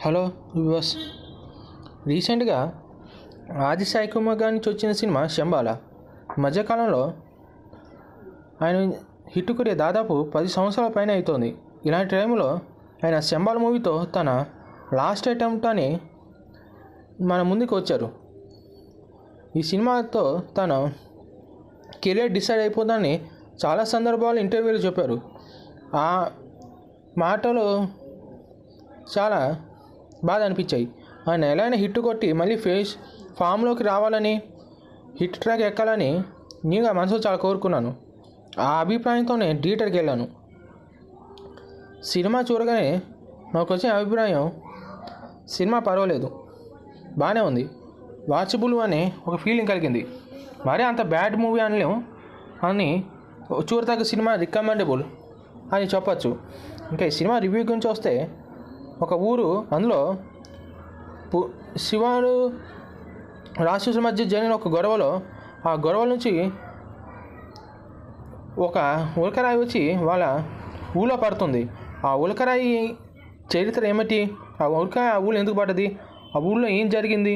Hello viewers, రీసెంట్గా ఆది సాయి కుమార్ గారి నుంచి వచ్చిన సినిమా శంబాల. మధ్యకాలంలో ఆయన హిట్ కొట్టే దాదాపు 10 సంవత్సరాల పైన అవుతుంది. ఇలాంటి టైంలో ఆయన శంబాల మూవీతో తన లాస్ట్ అటెంప్ట్ అని మన ముందుకు వచ్చారు. ఈ సినిమాతో తన కెరీర్ డిసైడ్ అయిపోతుందని చాలా సందర్భాలు ఇంటర్వ్యూలు చెప్పారు. ఆ మాటలు చాలా బాధ అనిపించాయి. ఆయన ఎలాగైనా హిట్ కొట్టి మళ్ళీ ఫామ్లోకి రావాలని, హిట్ ట్రాక్ ఎక్కాలని నేనుగా మనసులో చాలా కోరుకున్నాను. ఆ అభిప్రాయంతోనే థియేటర్కి వెళ్ళాను. సినిమా చూడగానే నాకు వచ్చిన అభిప్రాయం, సినిమా పర్వాలేదు, బాగానే ఉంది, వాచబుల్ అనే ఒక ఫీలింగ్ కలిగింది. మరీ అంత బ్యాడ్ మూవీ అనలేము, అని చూడతగ్గ సినిమా, రికమెండబుల్ అని చెప్పచ్చు. ఇంకా ఈ సినిమా రివ్యూ గురించి వస్తే, ఒక ఊరు, అందులో శివుడు రాక్షసుల మధ్య జరిగిన ఒక గొడవలో, ఆ గొడవల నుంచి ఒక ఉల్కరాయి వచ్చి వాళ్ళ ఊళ్ళో పడుతుంది. ఆ ఉల్కరాయి చరిత్ర ఏమిటి, ఆ ఉల్కరాయి ఆ ఊళ్ళో ఎందుకు పడ్డది, ఆ ఊళ్ళో ఏం జరిగింది,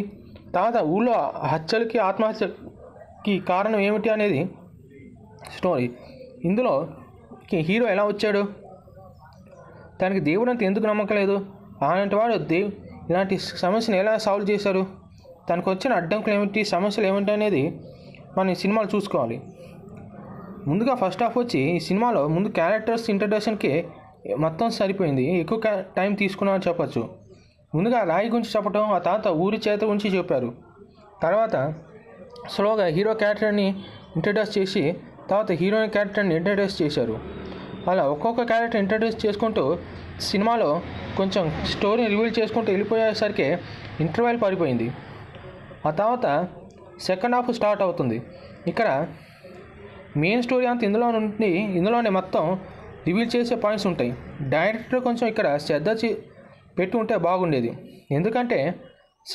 తర్వాత ఊళ్ళో హత్యలకి ఆత్మహత్యకి కారణం ఏమిటి అనేది స్టోరీ. ఇందులో హీరో ఎలా వచ్చాడు, తనకి దేవుడు అంత ఎందుకు నమ్మకం లేదు, అలాంటి వాడు ఇలాంటి సమస్యను ఎలా సాల్వ్ చేశారు, తనకు వచ్చిన అడ్డంకులు ఏమిటి, సమస్యలు ఏమిటి అనేది మనం ఈ సినిమాలో చూసుకోవాలి. ముందుగా ఫస్ట్ హాఫ్ వచ్చి, ఈ సినిమాలో ముందు క్యారెక్టర్స్ ఇంట్రడక్షన్కి మొత్తం సరిపోయింది, ఎక్కువ టైం తీసుకున్నామని చెప్పచ్చు. ముందుగా రాయి గురించి చెప్పడం, ఆ తర్వాత ఊరి చేత గురించి చెప్పారు. తర్వాత స్లోగా హీరో క్యారెక్టర్ని ఇంట్రడ్యూస్ చేసి, తర్వాత హీరోయిన్ క్యారెక్టర్ని ఇంట్రడ్యూస్ చేశారు. అలా ఒక్కొక్క క్యారెక్టర్ ఇంట్రడ్యూస్ చేసుకుంటూ సినిమాలో కొంచెం స్టోరీని రివీల్ చేసుకుంటూ వెళ్ళిపోయేసరికి ఇంటర్వెల్ పడిపోయింది. ఆ తర్వాత సెకండ్ హాఫ్ స్టార్ట్ అవుతుంది. ఇక్కడ మెయిన్ స్టోరీ అంతా ఇందులోనే మొత్తం రివీల్ చేసే పాయింట్స్ ఉంటాయి. డైరెక్టర్ కొంచెం ఇక్కడ శ్రద్ధ పెట్టి ఉంటే బాగుండేది. ఎందుకంటే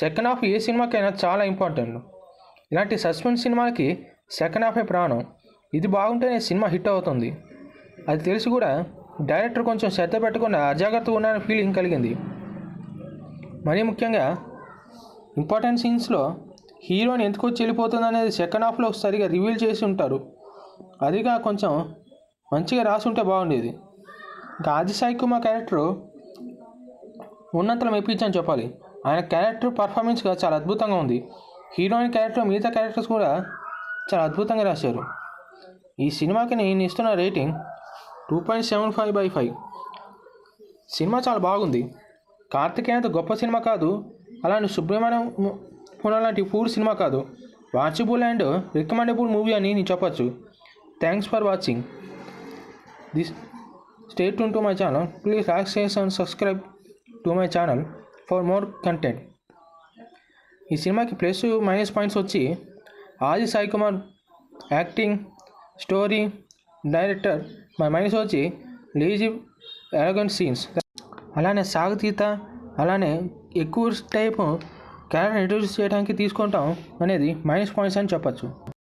సెకండ్ హాఫ్ ఏ సినిమాకైనా చాలా ఇంపార్టెంట్. ఇలాంటి సస్పెన్స్ సినిమాలకి సెకండ్ హాఫే ప్రాణం. ఇది బాగుంటేనే సినిమా హిట్ అవుతుంది. అది తెలిసి కూడా డైరెక్టర్ కొంచెం శ్రద్ధ పెట్టకుండా అజాగ్రత్తగా ఉన్న ఫీలింగ్ కలిగింది. మరీ ముఖ్యంగా ఇంపార్టెంట్ సీన్స్లో హీరోయిన్ ఎందుకు వచ్చి వెళ్ళిపోతుంది అనేది సెకండ్ హాఫ్లో సరిగా రివీల్ చేసి ఉంటారు. అదిగా కొంచెం మంచిగా రాసి ఉంటే బాగుండేది. ఇంకా ఆది సాయి కుమార్ క్యారెక్టర్ ఉన్నంతలో మెప్పించని చెప్పాలి. ఆయన క్యారెక్టర్ పర్ఫార్మెన్స్గా చాలా అద్భుతంగా ఉంది. హీరోయిన్ క్యారెక్టర్, మిగతా క్యారెక్టర్స్ కూడా చాలా అద్భుతంగా రాశారు. ఈ సినిమాకి నేను ఇస్తున్న రేటింగ్ 2.75/5. సినిమా చాలా బాగుంది. కార్తికేయన్ గొప్ప సినిమా కాదు, అలానే సుబ్రహ్మణ్యం లాంటి పూర్ సినిమా కాదు. వాచబుల్ అండ్ రికమెండబుల్ మూవీ అని నేను చెప్పచ్చు. Thanks for watching this. Stay tune to my channel. Please like, share and subscribe to my channel for more content. ఈ సినిమాకి ప్లస్ మైనస్ పాయింట్స్ వచ్చి, ఆది Sai Kumar acting, story, director. Minus వచ్చి lazy elegant scenes, అలానే సాగతీత, అలానే ఎక్కువ టైపు క్యారెక్టర్ ఇంట్రడ్యూస్ చేయడానికి తీసుకుంటాం అనేది మైనస్ పాయింట్స్ అని చెప్పచ్చు.